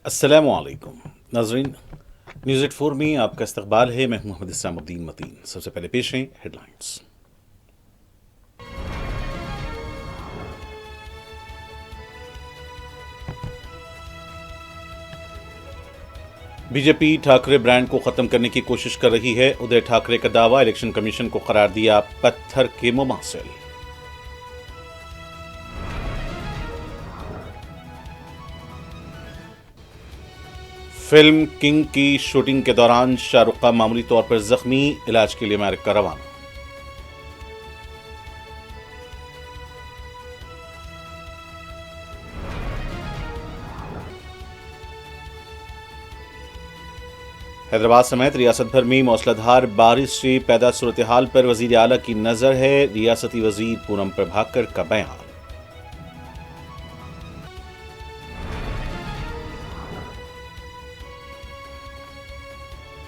अस्सलामुअलैकुम नाजरीन। न्यूज़ 84 में आपका इस्तकबाल है। मैं मोहम्मद इस्लामुद्दीन मतीन। सबसे पहले पेश हैं हेडलाइंस। बीजेपी ठाकरे ब्रांड को खत्म करने की कोशिश कर रही है। उदय ठाकरे का दावा, इलेक्शन कमीशन को करार दिया पत्थर के मुमासिल। फिल्म किंग की शूटिंग के दौरान शाहरुख खान मामूली तौर पर जख्मी, इलाज के लिए अमेरिका रवाना। हैदराबाद समेत रियासत भर में मौसलाधार बारिश से पैदा सूरत हाल पर वजीर आला की नजर है। रियासती वजीर पूनम प्रभाकर का बयान।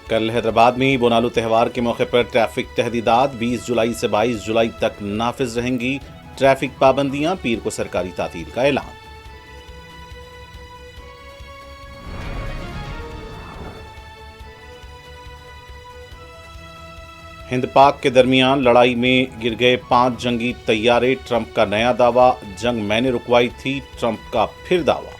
कल हैदराबाद में बोनालू त्यौहार के मौके पर ट्रैफिक तहदीदात 20 जुलाई से 22 जुलाई तक नाफिज रहेंगी। ट्रैफिक पाबंदियां, पीर को सरकारी तातील का ऐलान। हिंद पाक के दरमियान लड़ाई में गिर गए 5 जंगी तैयारे। ट्रंप का नया दावा, जंग मैंने रुकवाई थी, ट्रंप का फिर दावा।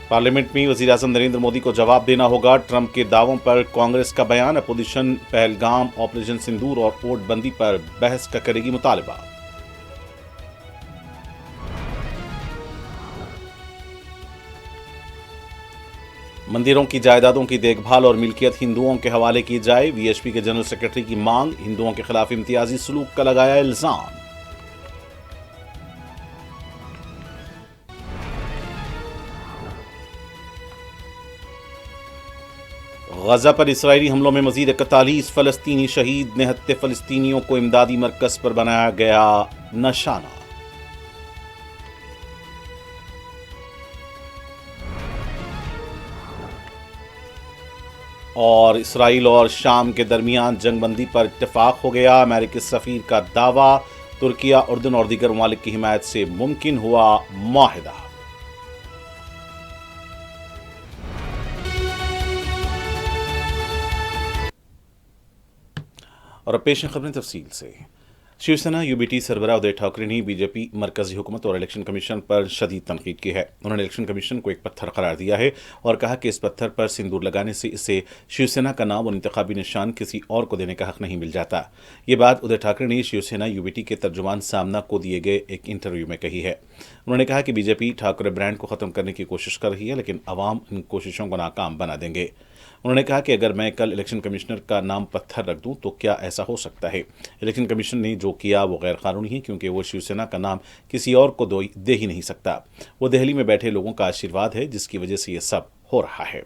पार्लियामेंट में वजीर-ए-आजम नरेंद्र मोदी को जवाब देना होगा। ट्रंप के दावों पर कांग्रेस का बयान। अपोजिशन पहलगाम, ऑपरेशन सिंदूर और वोटबंदी पर बहस का करेगी मुतालबा। मंदिरों की जायदादों की देखभाल और मिल्कियत हिंदुओं के हवाले की जाए। वीएचपी के जनरल सेक्रेटरी की मांग। हिंदुओं के खिलाफ इम्तियाजी सलूक का लगाया इल्जाम। गजा पर इसराइली हमलों में मजीद 41 फलस्तीनी शहीद। निहत्ते फलस्तीनियों को इमदादी मरकज पर बनाया गया निशाना। और इसराइल और शाम के दरमियान जंगबंदी पर इत्तेफाक हो गया। अमेरिकी सफीर का दावा, तुर्किया, उर्दन और दीगर ममालिक की हिमायत से मुमकिन हुआ मुआहिदा। और अब पेश हैं खबरें तफसील से। शिवसेना यूबीटी सरबराह उदय ठाकरे ने बीजेपी मरकजी हुकूमत और इलेक्शन कमीशन पर शदीद तनकीद की है। उन्होंने इलेक्शन कमीशन को एक पत्थर करार दिया है और कहा कि इस पत्थर पर सिंदूर लगाने से इसे शिवसेना का नाम और इंतखाबी निशान किसी और को देने का हक नहीं मिल जाता। ये बात उदय ठाकरे ने शिवसेना यूबीटी के तर्जुमान सामना को दिए गए एक इंटरव्यू में कही है। उन्होंने कहा कि बीजेपी ठाकरे ब्रांड को खत्म करने की कोशिश कर रही है, लेकिन अवाम इन कोशिशों को नाकाम बना देंगे। उन्होंने कहा कि अगर मैं कल इलेक्शन कमिश्नर का नाम पत्थर रख दूं तो क्या ऐसा हो सकता है। इलेक्शन कमीशन ने जो किया वो गैर कानूनी है, क्योंकि वो शिवसेना का नाम किसी और को दे ही नहीं सकता। वो दिल्ली में बैठे लोगों का आशीर्वाद है, जिसकी वजह से ये सब हो रहा है।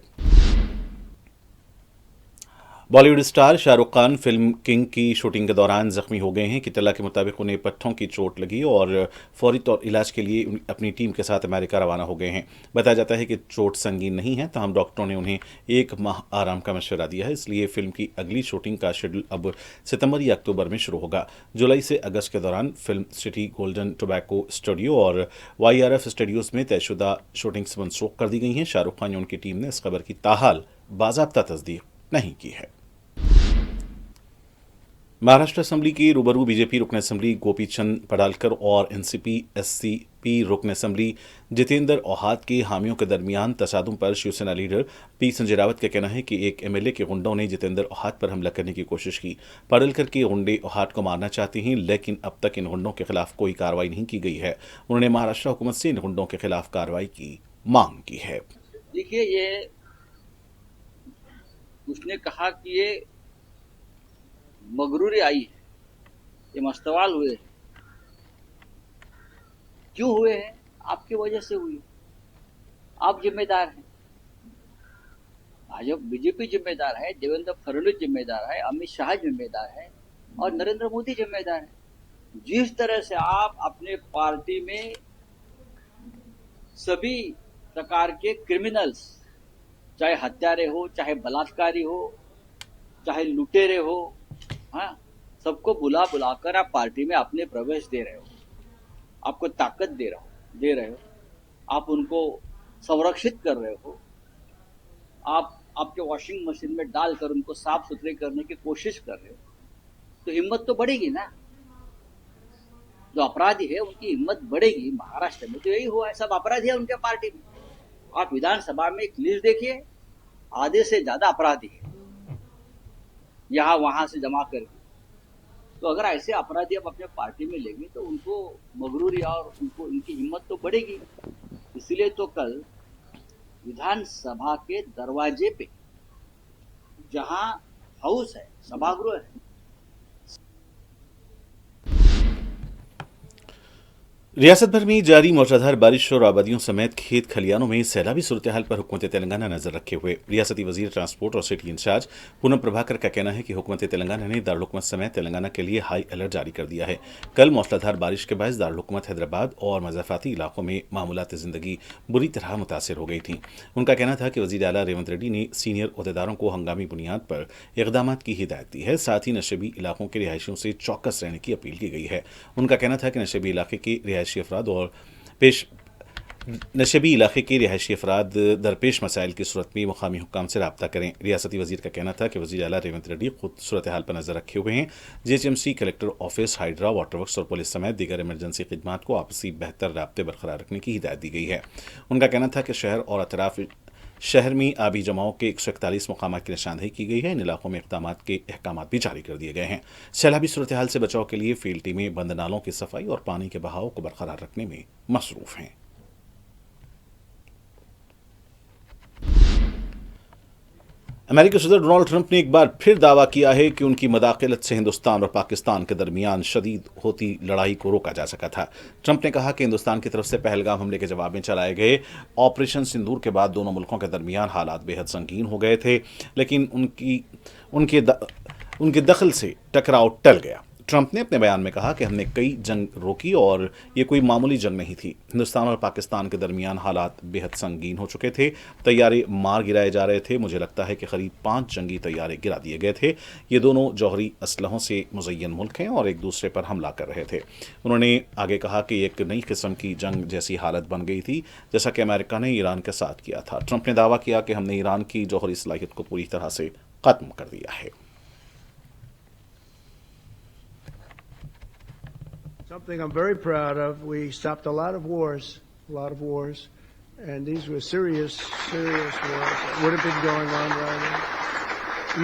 Bollywood star Shahrukh Khan film king की शूटिंग के दौरान जख्मी हो गए हैं। कितला के मुताबिक उन्हें पट्टों की चोट लगी और फौरी तौर इलाज के लिए अपनी टीम के साथ अमेरिका रवाना हो गए हैं। बताया जाता है कि चोट संगीन नहीं है, तमाम डॉक्टरों ने उन्हें 1 माह आराम का मशवरा दिया है। इसलिए फिल्म की अगली शूटिंग का शेड्यूल अब सितंबर या अक्टूबर में शुरू होगा। जुलाई से अगस्त के दौरान film city, golden tobacco studio और YRF स्टूडियोज में तयशुदा शूटिंग्स मनसूख कर दी गई हैं। शाहरुख खान या उनकी टीम ने इस खबर की ताहाल बाज़ाब्ता तस्दीक नहीं की है। महाराष्ट्र असेंबली की रूबरू बीजेपी रुकन असेंबली गोपी चंद पडालकर और एनसीपी एससीपी रुकन असेंबली जितेंद्र औहात के हामियों के दरमियान तसादुम पर शिवसेना लीडर पी संजय रावत का कहना है कि एक एमएलए के गुंडों ने जितेंद्र औहात पर हमला करने की कोशिश की। पडालकर के गुंडे औहात को मारना चाहते हैं, लेकिन अब तक इन गुंडों के खिलाफ कोई कार्रवाई नहीं की गई है। उन्होंने महाराष्ट्र हुकूमत से इन गुंडों के खिलाफ कार्रवाई की मांग की है। देखिए, ये उसने कहा कि ये मगरूरी आई है, ये मस्तवाल हुए हैं। क्यों हुए हैं? आपकी वजह से हुई। आप जिम्मेदार हैं, भाजपा बीजेपी जिम्मेदार है, देवेंद्र फडणवीस जिम्मेदार है, अमित शाह जिम्मेदार है और नरेंद्र मोदी जिम्मेदार है। जिस तरह से आप अपने पार्टी में सभी प्रकार के क्रिमिनल्स, चाहे हत्यारे हो, चाहे बलात्कारी हो, चाहे लुटेरे हो, हाँ, सबको बुला कर आप पार्टी में अपने प्रवेश दे रहे हो, आपको ताकत दे रहे हो, आप उनको संरक्षित कर रहे हो, आप आपके वॉशिंग मशीन में डालकर उनको साफ सुथरे करने की कोशिश कर रहे हो, तो हिम्मत तो बढ़ेगी ना। जो अपराधी है उनकी हिम्मत बढ़ेगी। महाराष्ट्र में तो यही हुआ है, सब अपराधी है उनके पार्टी में। आप विधानसभा में एक लिस्ट देखिए, आधे से ज्यादा अपराधी है यहाँ वहां से जमा करके। तो अगर ऐसे अपराधी आप अपने पार्टी में लेंगे तो उनको मगरूरी और उनको उनकी हिम्मत तो बढ़ेगी। इसलिए तो कल विधानसभा के दरवाजे पे, जहां हाउस है, सभागृह है, रियासत भर में जारी मूसलाधार बारिश और आबादियों समेत खेत खलियानों में सैलाबी सूरत हाल पर हुकूमत तेलंगाना नजर रखे हुए रियासती वजीर ट्रांसपोर्ट और सिटी इंचार्ज पूनम प्रभाकर का कहना है कि हुकूमत तेलंगाना ने दारुल समेत तेलंगाना के लिए हाई अलर्ट जारी कर दिया है। कल मूसलाधार बारिश के बायस दारुल हुकूमत हैदराबाद और मज़ाफ़ाती इलाकों में मामूलात ज़िंदगी बुरी तरह मुतासर हो गई थी। उनका कहना था कि वज़ीर आला रेवंत रेड्डी ने सीनियर अहदेदारों को हंगामी बुनियाद पर इक़दाम की हिदायत दी है। साथ ही नशेबी इलाकों के रिहायशियों से चौकस रहने की अपील की गई है। उनका कहना था कि नशेबी इलाके के रिहायशी अफराद दरपेश मसाइल की सूरत में मुकामी हुक्काम से रब्ता करें। रियासती वजीर का कहना था कि वज़ीर आला रेवंत रेड्डी खुद सूरत हाल पर नजर रखे हुए हैं। GHMC, collector office, hydra, water works और पुलिस समेत दीगर इमरजेंसी खिदमात को आपसी बेहतर राब्ते बरकरार रखने की हिदायत दी गई है। उनका कहना था कि शहर और अतराफ शहर में आबी जमाव के 141 मकामात की निशानदेही की गई है। इन इलाकों में इक़दामात के अहकामात भी जारी कर दिए गए हैं। सैलाबी सूरत हाल से बचाव के लिए फील्ड टीमें बंद नालों की सफाई और पानी के बहाव को बरकरार रखने में मसरूफ हैं। अमेरिकी सदर डोनाल्ड ट्रंप ने एक बार फिर दावा किया है कि उनकी मदाखलत से हिंदुस्तान और पाकिस्तान के दरमियान शदीद होती लड़ाई को रोका जा सका था। ट्रंप ने कहा कि हिंदुस्तान की तरफ से पहलगाम हमले के जवाब में चलाए गए ऑपरेशन सिंदूर के बाद दोनों मुल्कों के दरमियान हालात बेहद संगीन हो गए थे, लेकिन उनके दखल से टकराव टल गया। ट्रंप ने अपने बयान में कहा कि हमने कई जंग रोकी और ये कोई मामूली जंग नहीं थी। हिंदुस्तान और पाकिस्तान के दरमियान हालात बेहद संगीन हो चुके थे, तैयारे मार गिराए जा रहे थे। मुझे लगता है कि करीब 5 जंगी तैयारे गिरा दिए गए थे। ये दोनों जौहरी असलहों से मुज़य्यन मुल्क हैं और एक दूसरे पर हमला कर रहे थे। उन्होंने आगे कहा कि एक नई किस्म की जंग जैसी हालत बन गई थी जैसा कि अमेरिका ने ईरान के साथ किया था। ट्रंप ने दावा किया कि हमने ईरान की जौहरी सलाहियत को पूरी तरह से खत्म कर दिया है। Something I'm very proud of. We stopped a lot of wars, and these were serious wars that would have been going on right now.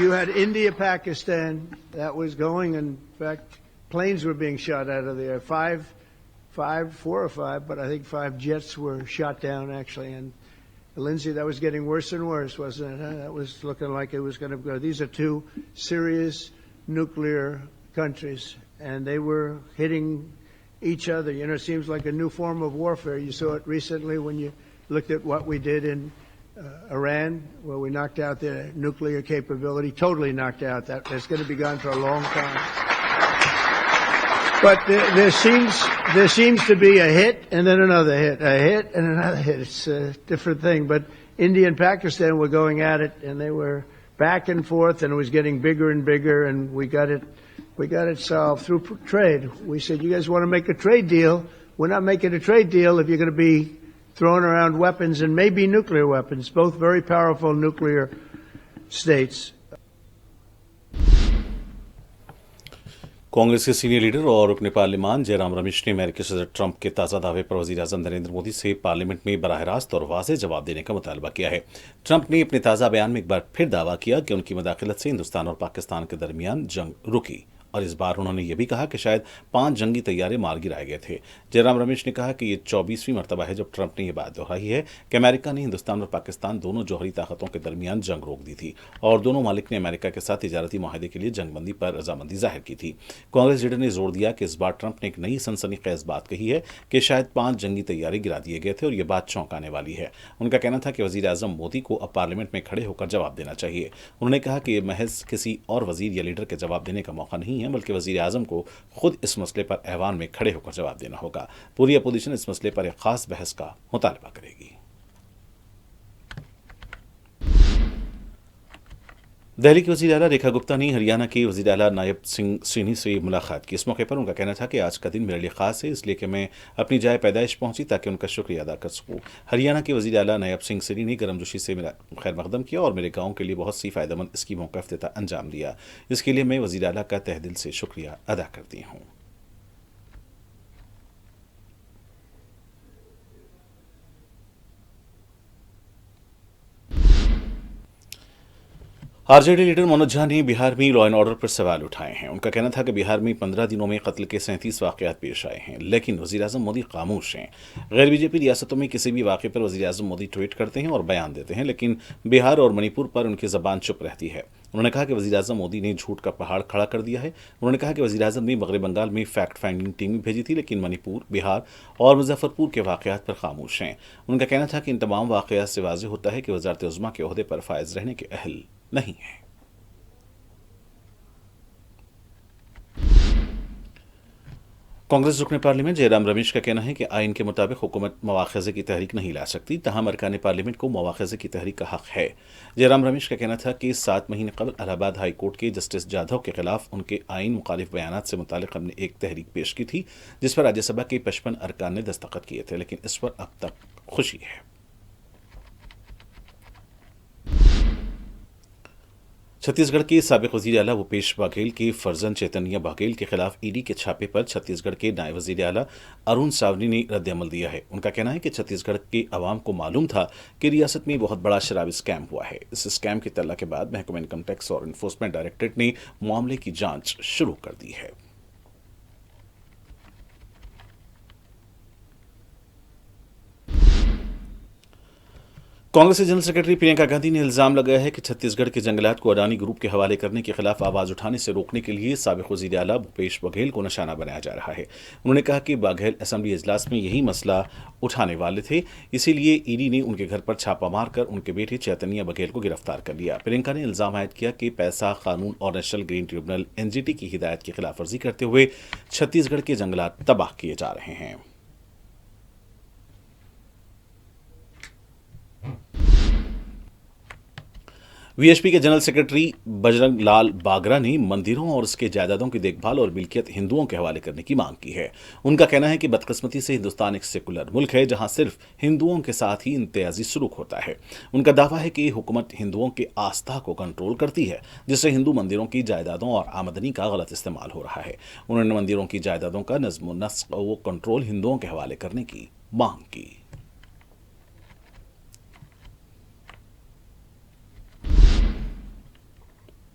You had India, Pakistan, that was going. In fact, planes were being shot out of there. Four or five, but I think 5 jets were shot down actually. And Lindsay, that was getting worse and worse, wasn't it? Huh? That was looking like it was going to go. These are 2 serious nuclear countries, and they were hitting each other. You know, it seems like a new form of warfare. You saw it recently when you looked at what we did in Iran, where we knocked out their nuclear capability, totally knocked out. That's going to be gone for a long time. But there seems to be a hit and then another hit, a hit and another hit. It's a different thing. But India and Pakistan were going at it, and they were back and forth, and it was getting bigger and bigger, and we got it solved through trade. We said, you guys want to make a trade deal? We're not making a trade deal if you're going to be throwing around weapons, and maybe nuclear weapons, both very powerful nuclear states. Congress के senior leader और रुकन parliament Jairam Ramesh ने अमेरिकी सदर Trump के ताज़ा दावे पर वज़ीर-ए-आज़म नरेंद्र मोदी से पार्लियामेंट में बराह रास्त और वाज़ेह जवाब देने का मुतालबा किया है। ट्रंप ने अपने ताज़ा बयान में एक बार फिर दावा किया कि उनकी मदाखलत से हिंदुस्तान और पाकिस्तान के दरमियान जंग रुकी, और इस बार उन्होंने यह भी कहा कि शायद 5 जंगी तैयारे मार गिराए गए थे। जयराम रमेश ने कहा कि यह 24वीं मरतबा है जब ट्रंप ने यह बात दोहराई है कि अमेरिका ने हिंदुस्तान और पाकिस्तान दोनों जौहरी ताकतों के दरमियान जंग रोक दी थी और दोनों मालिक ने अमेरिका के साथ तिजारती माहदे के लिए जंगबंदी पर रजामंदी जाहिर की थी। कांग्रेस लीडर ने जोर दिया कि इस बार ट्रंप ने एक नई सनसनीखेज बात कही है कि शायद 5 जंगी तैयारे गिरा दिए गए थे और यह बात चौंकाने वाली है। उनका कहना था कि वज़ीर-ए-आज़म मोदी को अब पार्लियामेंट में खड़े होकर जवाब देना चाहिए। उन्होंने कहा कि यह महज किसी और वजीर या लीडर के जवाब देने का मौका नहीं है, बल्कि वज़ीर-ए-आज़म को खुद इस मसले पर ऐवान में खड़े होकर जवाब देना होगा। पूरी अपोजिशन इस मसले पर एक खास बहस का मुतालबा करेगी। दिल्ली की वज़ीर आला रेखा गुप्ता ने हरियाणा के वज़ीर आला नायब सिंह सैनी से मुलाकात की। इस मौके पर उनका कहना था कि आज का दिन मेरे लिए ख़ास है, इसलिए कि मैं अपनी जाए पैदाइश पहुंची ताकि उनका शुक्रिया अदा कर सकूं। हरियाणा के वज़ीर आला नायब सिंह सैनी ने गर्मजोशी से मेरा खैर मकदम किया और मेरे गाँव के लिए बहुत सी फ़ायदेमंद स्कीमों का इफ्तिताह अंजाम दिया। इसके लिए मैं वज़ीर आला का तहे दिल से शुक्रिया अदा करती हूँ। आरजेडी लीडर मनोज झा ने बिहार में लॉ एंड ऑर्डर पर सवाल उठाए हैं। उनका कहना था कि बिहार में 15 दिनों में कत्ल के 37 वाकयात पेश आए हैं, लेकिन वज़ीर-ए-आज़म मोदी खामोश हैं। गैर बीजेपी रियासतों में किसी भी वाक़े पर वज़ीर-ए-आज़म मोदी ट्वीट करते हैं और बयान देते हैं, लेकिन बिहार और मणिपुर पर उनकी ज़बान चुप रहती है। उन्होंने कहा कि वज़ीर-ए-आज़म मोदी ने झूठ का पहाड़ खड़ा कर दिया है। उन्होंने कहा कि वज़ीर-ए-आज़म ने मग़रिब बंगाल में फैक्ट फाइंडिंग टीम भेजी थी, लेकिन मणिपुर, बिहार और मुज़फ़्फ़रपुर के वाकयात पर खामोश हैं। उनका कहना था कि इन तमाम वाकयात से वाज़ेह होता है कि वज़ारत-ए-उज़्मा के ओहदे पर फ़ाइज़ रहने के अहल नहीं हैं। कांग्रेस रुकने पार्लियामेंट जयराम रमेश का कहना है कि आइन के मुताबिक हुकूमत मवाख़ज़े की तहरीक नहीं ला सकती, तहम अरकान पार्लियामेंट को मवाख़ज़े की तहरीक का हक़ है। जयराम रमेश का कहना था कि 7 महीने कबल इलाहाबाद हाई कोर्ट के जस्टिस जाधव के खिलाफ उनके आइन मुखालिफ बयानात से मुतालिक हमने एक तहरीक पेश की थी, जिस पर राज्यसभा के 55 अरकान ने दस्तखत किए थे, लेकिन इस पर अब तक खुशी है। छत्तीसगढ़ के साबिक वज़ीर आला भूपेश बघेल के फर्जंद चैतन्य बघेल के खिलाफ ईडी के छापे पर छत्तीसगढ़ के नायब वज़ीर आला अरुण सावनी ने रद्द-ए-अमल दिया है। उनका कहना है कि छत्तीसगढ़ के अवाम को मालूम था कि रियासत में बहुत बड़ा शराबी स्कैम हुआ है। इस स्कैम की इत्तला के बाद महकमा इनकम टैक्स और इन्फोर्समेंट डायरेक्टरेट ने मामले की जांच शुरू कर दी है। कांग्रेस के जनरल सेक्रेटरी प्रियंका गांधी ने इल्जाम लगाया है कि छत्तीसगढ़ के जंगलात को अडानी ग्रुप के हवाले करने के खिलाफ आवाज उठाने से रोकने के लिए साबिक वज़ीर आला भूपेश बघेल को निशाना बनाया जा रहा है। उन्होंने कहा कि बघेल असेंबली इजलास में यही मसला उठाने वाले थे, इसीलिए ईडी ने उनके घर पर छापा मारकर उनके बेटे चैतन्य बघेल को गिरफ्तार कर लिया। प्रियंका ने इल्जाम आयद किया कि पैसा, कानून और नेशनल ग्रीन ट्रिब्यूनल एनजीटी की हिदायत की खिलाफ वर्जी करते हुए छत्तीसगढ़ के जंगलात तबाह किए जा रहे हैं। वीएचपी के जनरल सेक्रेटरी बजरंग लाल बागरा ने मंदिरों और उसके जायदादों की देखभाल और मिल्कियत हिंदुओं के हवाले करने की मांग की है। उनका कहना है कि बदकिस्मती से हिंदुस्तान एक सेकुलर मुल्क है, जहां सिर्फ हिंदुओं के साथ ही इम्तियाजी सलूक होता है। उनका दावा है कि हुकूमत हिंदुओं के आस्था को कंट्रोल करती है, जिससे हिंदू मंदिरों की जायदादों और आमदनी का गलत इस्तेमाल हो रहा है। उन्होंने मंदिरों की जायदादों का नज़्म व नस्क व कंट्रोल हिंदुओं के हवाले करने की मांग की।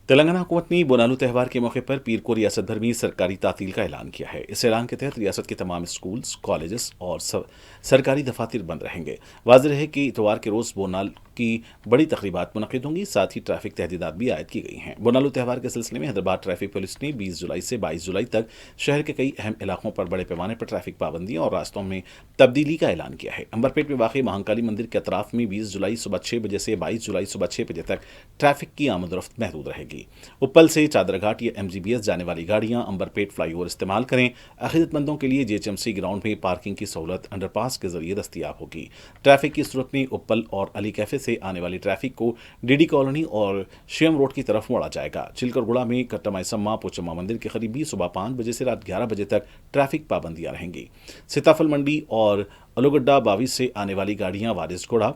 तेलंगाना हुकूमत ने बोनालू त्यौहार के मौके पर पीर को रियासत भर में सरकारी तातील का ऐलान किया है। इस ऐलान के तहत रियासत के तमाम स्कूल्स, कॉलेजेस और सरकारी दफातर बंद रहेंगे। वाज़ेह है कि इतवार के रोज़ बोनाल की बड़ी तकरीबात मुनक़िद होंगी, साथ ही ट्रैफिक तहदीदात भी आयद की गई हैं। बोनालू त्यौहार के सिलसिले में हैदराबाद ट्रैफिक पुलिस ने 20 जुलाई से 22 जुलाई तक शहर के कई अहम इलाकों पर बड़े पैमाने पर ट्रैफिक पाबंदियां और रास्तों में तब्दीली का ऐलान किया है। अंबरपेट में वाक़ महाकाली मंदिर के अतराफ में 20 जुलाई सुबह 6 बजे से 22 जुलाई सुबह 6 बजे तक ट्रैफिक की आमद-ओ-रफ्त महदूद रहेगी। उप्पल से चादरघाट या एमजीबीएस जाने वाली गाड़ियां अंबरपेट फ्लाईओवर इस्तेमाल करें। अक़ीदतमंदों के लिए जेएचएमसी ग्राउंड में पार्किंग की सहूलत अंडरपास के जरिए दस्तियाब होगी। ट्रैफिक की सूरत में उप्पल और अली कैफे से आने वाली ट्रैफिक को डीडी कॉलोनी और शेम रोड की तरफ मोड़ा जाएगा। चिलकरगुड़ा में कट्टामाईसम्मा पोचम्मा मंदिर के करीब भी सुबह 5 बजे से रात 11 बजे तक ट्रैफिक पाबंदियां रहेंगी। सीताफल मंडी और अलुगड्डा बावी से आने वाली गाड़ियां वारिसगुड़ा,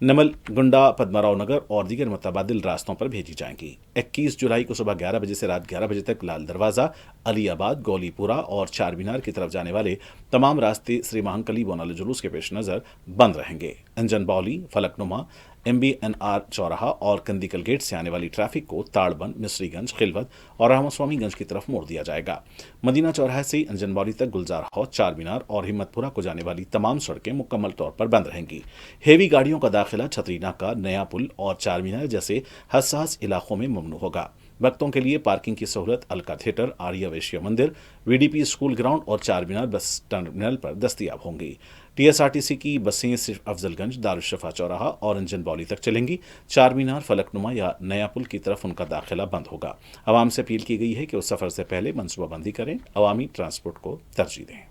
नमलगुंडा, पद्माराव नगर और दीगर मुतबादिल रास्तों पर भेजी जाएंगी। 21 जुलाई को सुबह 11 बजे से रात 11 बजे तक लाल दरवाजा, अलीआबाद, गौलीपुरा और चार मीनार की तरफ जाने वाले तमाम रास्ते श्री महांकली बोनालू जुलूस के पेश नज़र बंद रहेंगे। अंजन बौली, फलकनुमा, MBNR चौराहा और कंदीकल गेट से आने वाली ट्रैफिक को ताड़बंद, मिस्रीगंज, खिलवत और रामास्वामीगंज की तरफ मोड़ दिया जाएगा। मदीना चौराहे से अंजनबौली तक गुलजार हाउस, चार मीनार और हिम्मतपुरा को जाने वाली तमाम सड़कें मुकम्मल तौर पर बंद रहेंगी। हेवी गाड़ियों का दाखिला छतरी नाका, नया पुल और चार मीनार जैसे हसास इलाकों में ममनू होगा। भक्तों के लिए पार्किंग की सहूलत अलका थिएटर, आर्या वैश्य मंदिर, VDP स्कूल ग्राउंड और चार मीनार बस टर्मिनल पर दस्तियाब होंगी। TSRTC की बसें सिर्फ अफजलगंज, दारुशफा चौराहा और अंजन बौली तक चलेंगी। चार मीनार, फलकनुमा या नया पुल की तरफ उनका दाखिला बंद होगा। आवाम से अपील की गई है कि उस सफर से पहले मनसूबाबंदी करें, अवामी ट्रांसपोर्ट को तरजीह दें।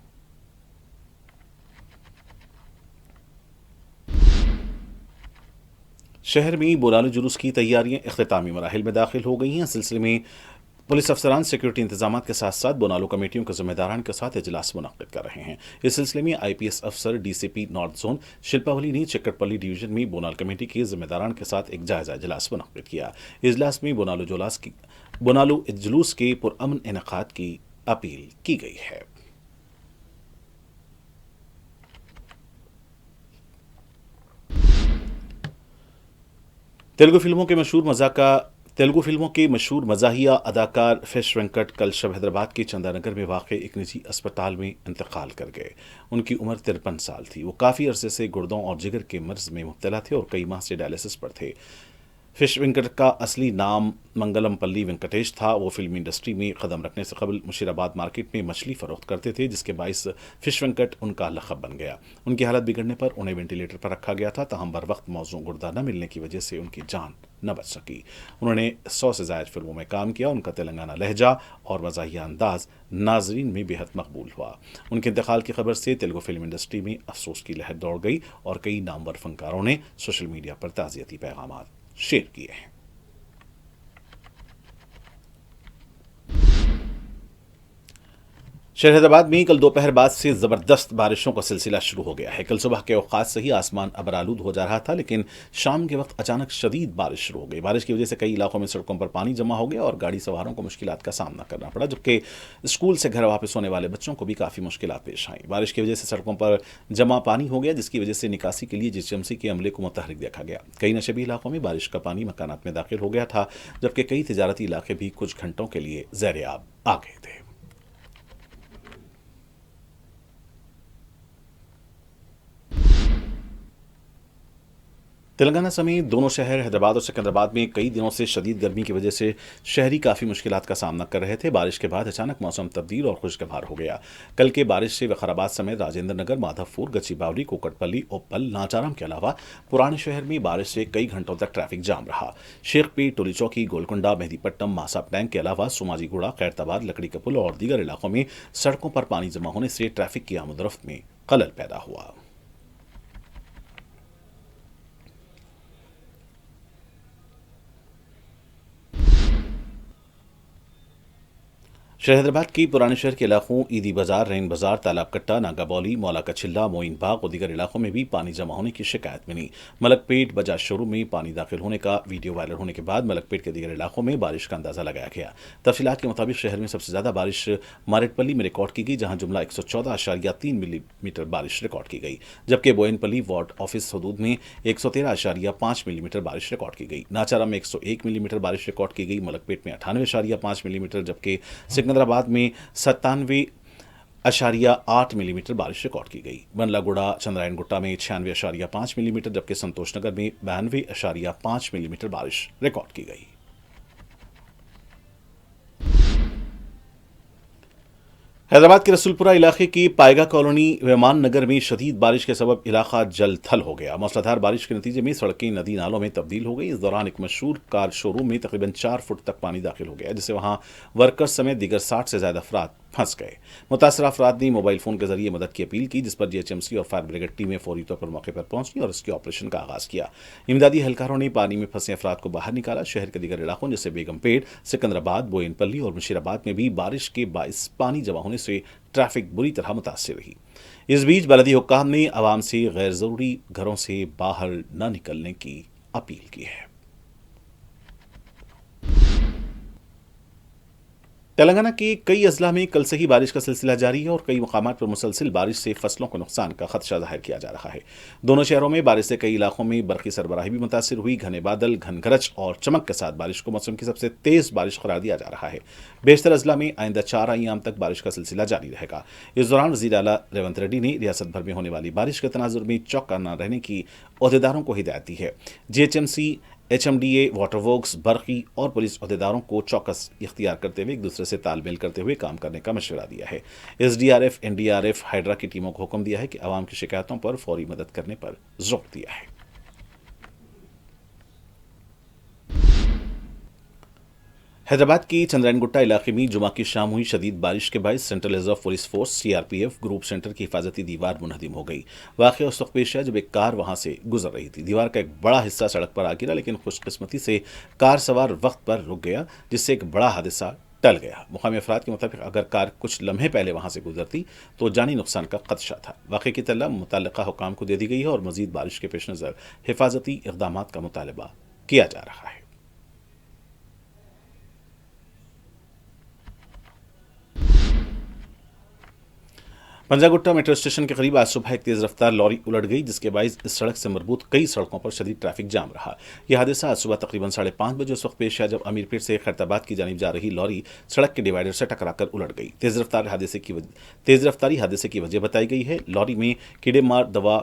شہر میں بولالو جلوس کی تیاریاں اختتامی مراحل میں داخل ہو گئی ہیں۔ اس سلسلے میں پولیس افسران سیکورٹی انتظامات کے ساتھ ساتھ بونالو کمیٹیوں کے ذمہ داران کے ساتھ اجلاس منعقد کر رہے ہیں۔ اس سلسلے میں آئی پی ایس افسر ڈی سی پی نارتھ زون شلپاولی نے چکٹ پلی ڈویژن میں بونال کمیٹی کے ذمہ داران کے ساتھ ایک جائزہ اجلاس منعقد کیا۔ اجلاس میں بونالو جلوس کے پرامن انعقاد کی اپیل کی گئی ہے۔ تیلگو فلموں کے مشہور مزاحیہ اداکار فش وینکٹ کل شب حیدرآباد کے چندا نگر میں واقع ایک نجی اسپتال میں انتقال کر گئے۔ ان کی عمر 53 سال تھی۔ وہ کافی عرصے سے گردوں اور جگر کے مرض میں مبتلا تھے اور کئی ماہ سے ڈائلسس پر تھے۔ فش وینکٹ کا اصلی نام منگلم پلی وینکٹیش تھا۔ وہ فلمی انڈسٹری میں قدم رکھنے سے قبل مشیر آباد مارکیٹ میں مچھلی فروخت کرتے تھے، جس کے باعث فش وینکٹ ان کا لقب بن گیا۔ ان کی حالت بگڑنے پر انہیں وینٹیلیٹر پر رکھا گیا تھا، تاہم بر وقت موزوں گردہ نہ ملنے کی وجہ سے ان کی جان نہ بچ سکی۔ انہوں نے 100 سے زائد فلموں میں کام کیا۔ ان کا تلنگانہ لہجہ اور مزاحیہ انداز ناظرین میں بے حد مقبول ہوا۔ ان کے انتقال کی خبر سے تیلگو فلم انڈسٹری میں افسوس کی لہر دوڑ گئی اور کئی نامور فنکاروں نے سوشل میڈیا پر تعزیتی پیغامات شیئر کیے ہیں۔ شہر حیدرآباد میں کل دوپہر بعد سے زبردست بارشوں کا سلسلہ شروع ہو گیا ہے۔ کل صبح کے اوقات سے ہی آسمان ابرآلود ہو جا رہا تھا، لیکن شام کے وقت اچانک شدید بارش شروع ہو گئی۔ بارش کی وجہ سے کئی علاقوں میں سڑکوں پر پانی جمع ہو گیا اور گاڑی سواروں کو مشکلات کا سامنا کرنا پڑا، جبکہ اسکول سے گھر واپس ہونے والے بچوں کو بھی کافی مشکلات پیش آئیں۔ بارش کی وجہ سے سڑکوں پر جمع پانی ہو گیا، جس کی وجہ سے نکاسی کے لیے جی ایچ ایم سی کے عملے کو متحرک دیکھا گیا۔ کئی نشیبی علاقوں میں بارش کا پانی مکانات میں داخل ہو گیا تھا، جبکہ کئی تجارتی علاقے بھی کچھ گھنٹوں کے لیے زیر آب آ گئے تھے۔ تلنگانہ سمیت دونوں شہر حیدرآباد اور سکندرآباد میں کئی دنوں سے شدید گرمی کی وجہ سے شہری کافی مشکلات کا سامنا کر رہے تھے۔ بارش کے بعد اچانک موسم تبدیل اور خوشگوار ہو گیا۔ کل کے بارش سے وقار سمیت راجندر نگر، مادھو پور، گچی باولی، کوکٹ پلی، اوپل، ناچارم کے علاوہ پرانے شہر میں بارش سے کئی گھنٹوں تک ٹریفک جام رہا۔ شیخ پیٹ، ٹولی چوکی، گولکنڈا، مہدی پٹنم، ماساپ ٹینک کے علاوہ سوماجی گوڑا، خیرتآباد، لکڑی کا پل اور دیگر علاقوں میں سڑکوں پر پانی جمع ہونے سے ٹریفک کی آمد و رفت میں خلل پیدا ہوا۔ شہر حیدرآباد کی پرانے شہر کے علاقوں عیدی بازار، رین بازار، تالاب کٹا، ناگا بولی، مولا کا چلہ، موئن باغ اور دیگر علاقوں میں بھی پانی جمع ہونے کی شکایت ملی۔ ملک پیٹ بجاج شو روم میں پانی داخل ہونے کا ویڈیو وائرل ہونے کے بعد ملک پیٹ کے دیگر علاقوں میں بارش کا اندازہ لگایا گیا۔ تفصیلات کے مطابق شہر میں سب سے زیادہ بارش مارٹ پلی میں ریکارڈ کی گئی، جہاں جملہ 114.3 ملی میٹر بارش ریکارڈ کی گئی، جبکہ بوئن پلی وارڈ آفس حدود میں 113.5 ملی میٹر بارش ریکارڈ کی گئی۔ ناچارم میں 101 ملی میٹر بارش ریکارڈ کی گئی، ملک پیٹ میں 98.5 ملی میٹر، جبکہ سکندرآباد میں 97.8 ملی میٹر بارش ریکارڈ کی گئی۔ بنلا گوڑا چندرائن گٹا میں 96.5 ملی میٹر، جبکہ سنتوش نگر میں 92.5 ملی میٹر بارش ریکارڈ کی گئی۔ حیدرآباد کے رسول پورہ علاقے کی پائیگا کالونی ویمان نگر میں شدید بارش کے سبب علاقہ جل تھل ہو گیا۔ موسلادھار بارش کے نتیجے میں سڑکیں ندی نالوں میں تبدیل ہو گئی۔ اس دوران ایک مشہور کار شو روم میں تقریباً 4 فٹ تک پانی داخل ہو گیا، جس سے وہاں ورکرز سمیت دیگر 60 سے زائد افراد پھنس گئے۔ متاثرہ افراد نے موبائل فون کے ذریعے مدد کی اپیل کی، جس پر جی ایچ ایم سی اور فائر بریگیڈ ٹیمیں فوری طور پر موقع پر پہنچی اور اس کے آپریشن کا آغاز کیا۔ امدادی اہلکاروں نے پانی میں پھنسے افراد کو باہر نکالا۔ شہر کے دیگر علاقوں جیسے بیگم پیٹ، سکندرآباد، بوئن پلی اور مشیر آباد میں بھی بارش کے باعث پانی جمع ہونے سے ٹریفک بری طرح متاثر رہی۔ اس بیچ بلدی حکام نے عوام سے غیر ضروری گھروں سے باہر نہ نکلنے کی اپیل کی ہے۔ تلنگانہ کے کئی اضلاع میں کل سے ہی بارش کا سلسلہ جاری ہے اور کئی مقامات پر مسلسل بارش سے فصلوں کو نقصان کا خدشہ ظاہر کیا جا رہا ہے۔ دونوں شہروں میں بارش سے کئی علاقوں میں برقی سربراہی بھی متاثر ہوئی۔ گھنے بادل، گھن گرج اور چمک کے ساتھ بارش کو موسم کی سب سے تیز بارش قرار دیا جا رہا ہے۔ بیشتر اضلاع میں آئندہ 4 ایام تک بارش کا سلسلہ جاری رہے گا۔ اس دوران وزیر اعلیٰ ریونت ریڈی نے ریاست بھر میں ہونے والی بارش کے تناظر میں چوکنا نہ رہنے کی عہدیداروں کو ہدایت دی ہے۔ G H M C, H M D A, water works, برقی اور پولیس عہدیداروں کو چوکس اختیار کرتے ہوئے ایک دوسرے سے تال میل کرتے ہوئے کام کرنے کا مشورہ دیا ہے۔ S D R F, N D R F, Hydraa کی ٹیموں کو حکم دیا ہے کہ عوام کی شکایتوں پر فوری مدد کرنے پر زور دیا ہے۔ हैदराबाद की चंद्रायन गुट्टा इलाके में जुमा की शाम हुई शदीद बारिश के बायस central reserve police force CRPF group center की हिफाजती दीवार मुनहदिम हो गई। वाकया उस वक्त पेश आया जब एक कार वहां से गुजर रही थी। दीवार का एक बड़ा हिस्सा सड़क पर आ गिरा, लेकिन खुशकिस्मती से कार सवार वक्त पर रुक गया, जिससे एक बड़ा हादसा टल गया। मुकामी अफराद के मुताबिक अगर कार कुछ लम्हे पहले वहां से गुजरती तो जानी नुकसान का खदशा था। वाकये की तल्ला मुतल्लिका हुकाम को दे दी गई है और मजीद बारिश के पेश नज़र हिफाजती इक़दामात का मुतालबा किया जा रहा है। पंजागुट्टा मेट्रो स्टेशन के करीब आज सुबह एक तेज रफ्तार लॉरी उलट गई, जिसके बायस इस सड़क से मरबूत कई सड़कों पर शदीद ट्रैफिक जाम रहा। यह हादसा आज सुबह तकरीबन 5:30 बजे उस वक्त पेश आया जब अमीरपेट से खैरताबाद की जानिब जा रही लॉरी सड़क के डिवाइडर से टकराकर उलट गई। तेज रफ्तारी हादसे की वजह बताई गई है। लॉरी में कीड़े मार दवा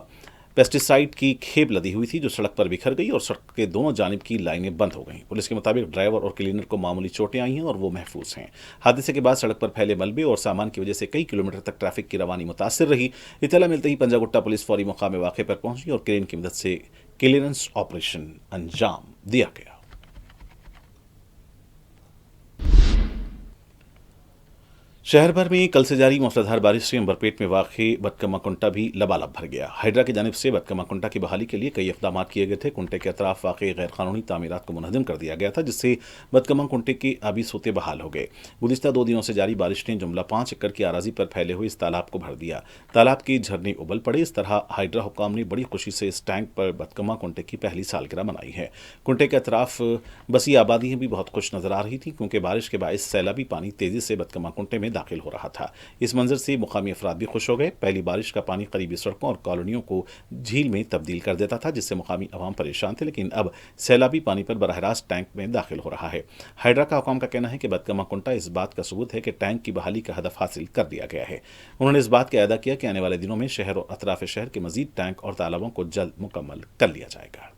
पेस्टिसाइड की खेप लदी हुई थी जो सड़क पर बिखर गई और सड़क के दोनों जानिब की लाइनें बंद हो गईं। पुलिस के मुताबिक ड्राइवर और क्लीनर को मामूली चोटें आई हैं और वो महफूज हैं। हादसे के बाद सड़क पर फैले मलबे और सामान की वजह से कई किलोमीटर तक ट्रैफिक की रवानी मुतासिर रही। इत्तला मिलते ही पंजागुट्टा पुलिस फौरी मौका में वाक़े पर पहुंची और क्रेन की मदद से क्लियरेंस ऑपरेशन अंजाम दिया गया। शहर भर में कल से जारी मूसलाधार बारिश से अंबरपेट में वाक़ बदकमा कुंटा भी लबालब भर गया। हाइड्रा की जानिब से बदकमा कुंटा की बहाली के लिए कई इक़दाम किए गए थे। कुंटे के अतराफ वाक़ गैर कानूनी तामीरात को मुनहदिम कर दिया गया था, जिससे बदकमा कुंटे के आबी सोते बहाल हो गए। गुज़िश्ता 2 दिनों से जारी बारिश ने जुमला 5 एकड़ की आराजी पर फैले हुए इस तालाब को भर दिया। तालाब के झरने उबल पड़े। इस तरह हाइड्रा हुकाम ने बड़ी खुशी से इस टैंक पर बदकमा कुंटे की पहली सालगिरह मनाई है। कुंटे के अतराफ बसी आबादियाँ भी बहुत खुश नजर आ रही थी, क्योंकि बारिश के बायस सैलाबी पानी तेजी से बदकमा कुंटे में दाखिल हो रहा था। इस मंजर से मुकामी अफराद भी खुश हो गए। पहली बारिश का पानी करीबी सड़कों और कॉलोनियों को झील में तब्दील कर देता था, जिससे मुकामी अवाम परेशान थे, लेकिन अब सैलाबी पानी पर बराह रास्त टैंक में दाखिल हो रहा है। हाइड्रा का हुकाम का कहना है कि बदकमा कुंटा इस बात का सबूत है कि टैंक की बहाली का हदफ हासिल कर दिया गया है। उन्होंने इस बात का अदा किया कि आने वाले दिनों में शहर और अतराफ शहर के मजीद टैंक और तालाबों को जल्द मुकम्मल कर लिया जाएगा।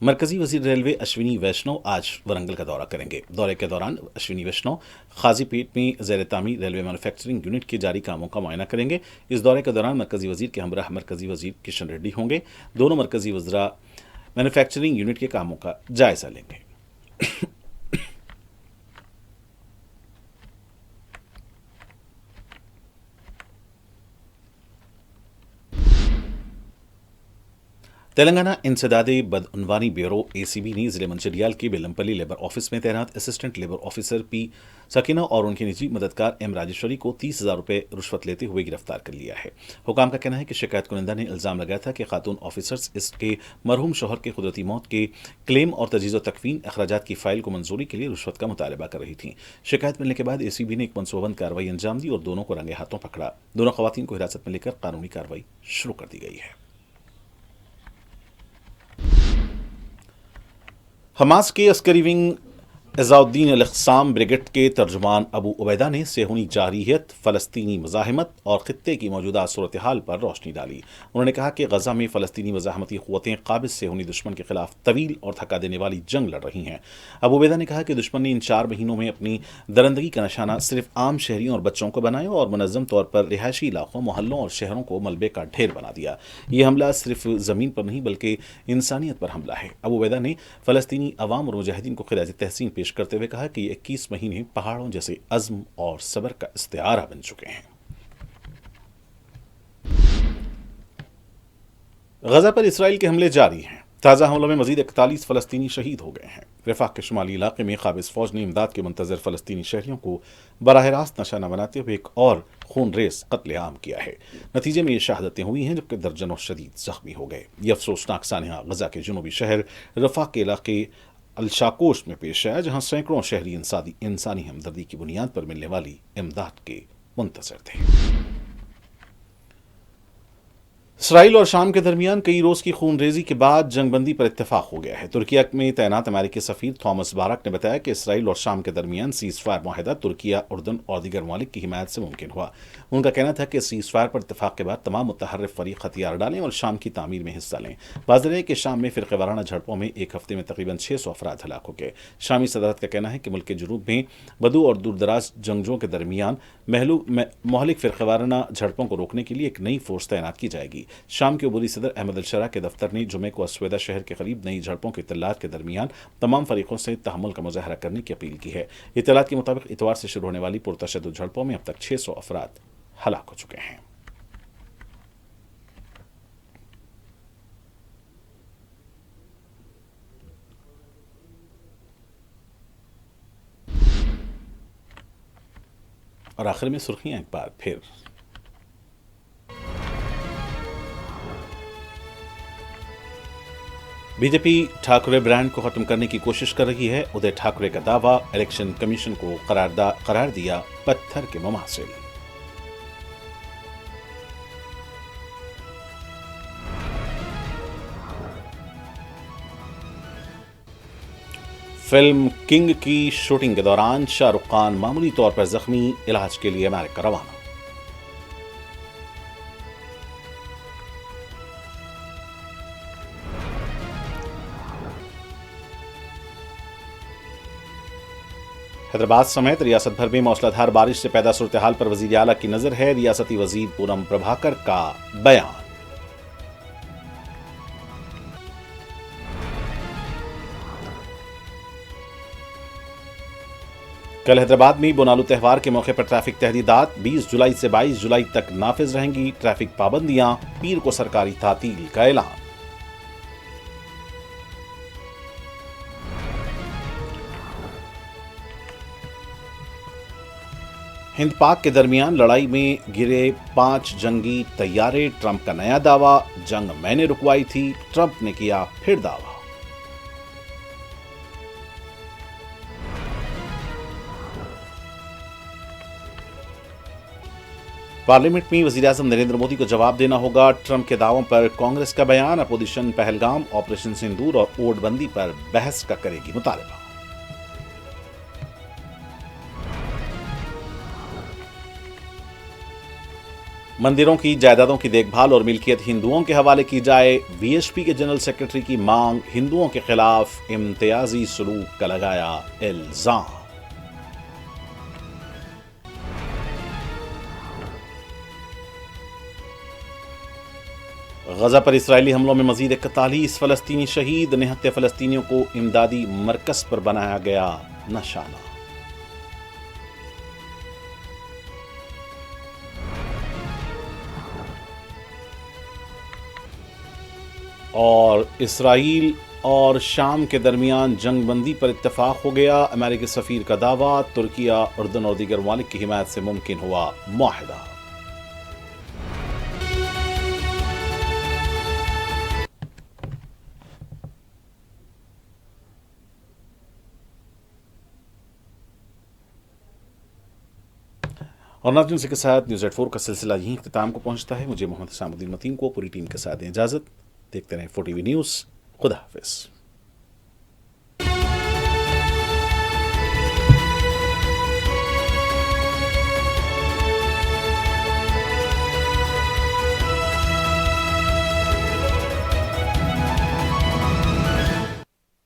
मरकजी वजीर रेलवे अश्विनी वैष्णव आज वरंगल का दौरा करेंगे। दौरे के दौरान अश्विनी वैष्णव खाजीपेट में ज़ेर तामीर रेलवे मैन्युफैक्चरिंग यूनिट के जारी कामों का मुआयना करेंगे। इस दौरे के दौरान मरकजी वजीर के हमराह मरकजी वजीर किशन रेड्डी होंगे। दोनों मरकजी वज़रा मैन्युफैक्चरिंग यूनिट के कामों का जायजा लेंगे। तेलंगाना इंसदादे बदउनवानी ब्यूरो एसीबी ने जिले मंचिरियाल के बेलमपल्ली लेबर ऑफिस में तैनात assistant labour officer P Sakina और उनकी निजी मददगार एम राजेश्वरी को 30,000 रुपये रुश्वत लेते हुए गिरफ्तार कर लिया है। हुकाम का कहना है कि शिकायत कुनिंदा ने इल्जाम लगाया था कि खातून ऑफिसर्स इसके मरहूम शोहर के कुदरती मौत के क्लेम और तजीज़ व तकवीन अखराजात की फाइल को मंजूरी के लिए रुश्वत का मुतालबा कर रही थी। शिकायत मिलने के बाद एसीबी ने एक मनसूबाबंद कार्रवाई अंजाम दी और दोनों को रंगे हाथों पकड़ा। दोनों खवातीन को हिरासत में लेकर कानूनी कार्रवाई शुरू कर दी गई है। हमास के अस्करी विंग अज़ाउद्दीन अल-इक़्साम ब्रिगेड के तर्जुमान अबू उबैदा ने सेहूनी जारहियत, फ़लस्तीनी मज़ाहमत और ख़ित्ते की मौजूदा सूरत हाल पर रोशनी डाली। उन्होंने कहा कि गज़ा में फ़लस्तीनी मज़ाहमती क़ुव्वतें क़ाबिज़ सेहूनी दुश्मन के खिलाफ तवील और थका देने वाली जंग लड़ रही हैं। अबू उबैदा ने कहा कि दुश्मन ने इन 4 महीनों में अपनी दरंदगी का निशाना सिर्फ आम शहरियों और बच्चों को बनाया और मुनज़्ज़म तौर पर रिहायशी इलाकों, मोहल्लों और शहरों को मलबे का ढेर बना दिया। ये हमला सिर्फ ज़मीन पर नहीं बल्कि इंसानियत पर हमला है। अबू उबैदा ने फ़लस्तीनी अवाम और मुजाहिदीन को ख़िराज तहसीन पेश करते हुए कहा कि 21 महीने पहाड़ों जैसे अज़्म और सब्र का इस्तिआरा बन चुके हैं। गजा पर इसराइल के हमले जारी हैं। ताज़ा हमलों में मजीद 41 फ़लस्तीनी शहीद हो गए हैं। रफ़ाह के शुमाली इलाके में क़ाबिज़ फ़ौज ने इमदाद के मुंतज़र फ़लस्तीनी शहरियों को बराह रास्त निशाना बनाते हुए एक और खून रेस कत्ल-ए-आम किया है। नतीजे में ये शहादतें हुई हैं, जबकि दर्जनों शदीद ज़ख्मी हो गए। ये अफसोसनाक सानिया गजा के जुनूबी शहर रफ़ाह के इलाके अल-शाकोश में पेश आया, जहां सैकड़ों शहरी इंसानी हमदर्दी की बुनियाद पर मिलने वाली इमदाद के मुंतज़र थे। इसराइल और शाम के दरमियान कई रोज़ की खूनरेज़ी के बाद जंगबंदी पर इत्तेफाक हो गया है। तुर्किया में तैनात अमेरिकी सफ़ीर थॉमस बारक ने बताया कि इसराइल और शाम के दरमियान सीज़ फायर माहिदा तुर्किया, उर्दन और दीगर ममालिक की हिमायत से मुमकिन हुआ। उनका कहना था कि सीज़ फायर पर इत्तेफाक के बाद तमाम मुतहर्रिफ फ़रीक हथियार डालें और शाम की तामीर में हिस्सा लें। वाज़ेह है कि शाम में फ़िरक़े वाराना झड़पों में एक हफ्ते में तकरीबन 600 अफराद हलाक हो गए। शामी सदारत का कहना है कि मुल्क के जुनूब में बदू और दूरदराज जंगजों के दरमियान मोहलिक फ़िरक़े वाराना झड़पों को रोकने के लिए एक नई फोर्स तैनात की जाएगी। शाम के अबूरी सदर अहमद अलशरा के दफ्तर ने जुमे को अस्वेदा शहर के करीब नई झड़पों की इत्तलात के दरमियान तमाम फरीकों से तहम्मुल का मुजाहरा करने की अपील की है। इत्तलात के मुताबिक इतवार से शुरू होने वाली पुरतशद्दुद झड़पों में अब तक 600 अफराद हलाक हो चुके हैं। और आखिर में सुर्खियां एक बार फिर। बीजेपी ठाकरे ब्रांड को खत्म करने की कोशिश कर रही है। उदय ठाकरे का दावा, इलेक्शन कमीशन को करार दिया पत्थर के मुमासिल। फिल्म किंग की शूटिंग के दौरान शाहरुख खान मामूली तौर पर जख्मी, इलाज के लिए अमेरिका रवाना। हैदराबाद समेत रियासत भर में मौसलाधार बारिश से पैदा सूरत हाल पर वजीर आला की नजर है। रियासती वजीर पूनम प्रभाकर का बयान। कल हैदराबाद में बोनालू त्यौहार के मौके पर ट्रैफिक तहदीदात 20 जुलाई से 22 जुलाई तक नाफिज रहेंगी। ट्रैफिक पाबंदियां, पीर को सरकारी तातील का ऐलान। हिंद पाक के दरमियान लड़ाई में गिरे 5 जंगी तैयारे, ट्रंप का नया दावा, जंग मैंने रुकवाई थी, ट्रंप ने किया फिर दावा। पार्लियामेंट में वज़ीर-ए-आज़म नरेंद्र मोदी को जवाब देना होगा। ट्रंप के दावों पर कांग्रेस का बयान। अपोजिशन पहलगाम, ऑपरेशन सिंदूर और वोटबंदी पर बहस का करेगी मुतालबा। मंदिरों की जायदादों की देखभाल और मिल्कियत हिंदुओं के हवाले की जाए, वीएचपी के जनरल सेक्रेटरी की मांग। हिंदुओं के खिलाफ इम्तियाजी सलूक का लगाया इल्जाम। गजा पर इसराइली हमलों में मजीद 41 फलस्तीनी शहीद। निहत्ते फलस्तीनियों को इमदादी मरकज पर बनाया गया निशाना। और इसराइल और शाम के दरमियान जंग बंदी पर इत्तफाक हो गया। अमेरिकी सफीर का दावा, तुर्किया, उर्दन और दीगर ममालिक की हिमायत से मुमकिन हुआ मुआहिदा। और नाज़रीन के साथ न्यूज़ 84 का सिलसिला यहीं इख्तिताम को पहुंचता है। मुझे मोहम्मद सामुद्दीन मतीन को पूरी टीम के साथ दें इजाज़त। देखते रहें 4TV न्यूज़। खुदा हाफिज़।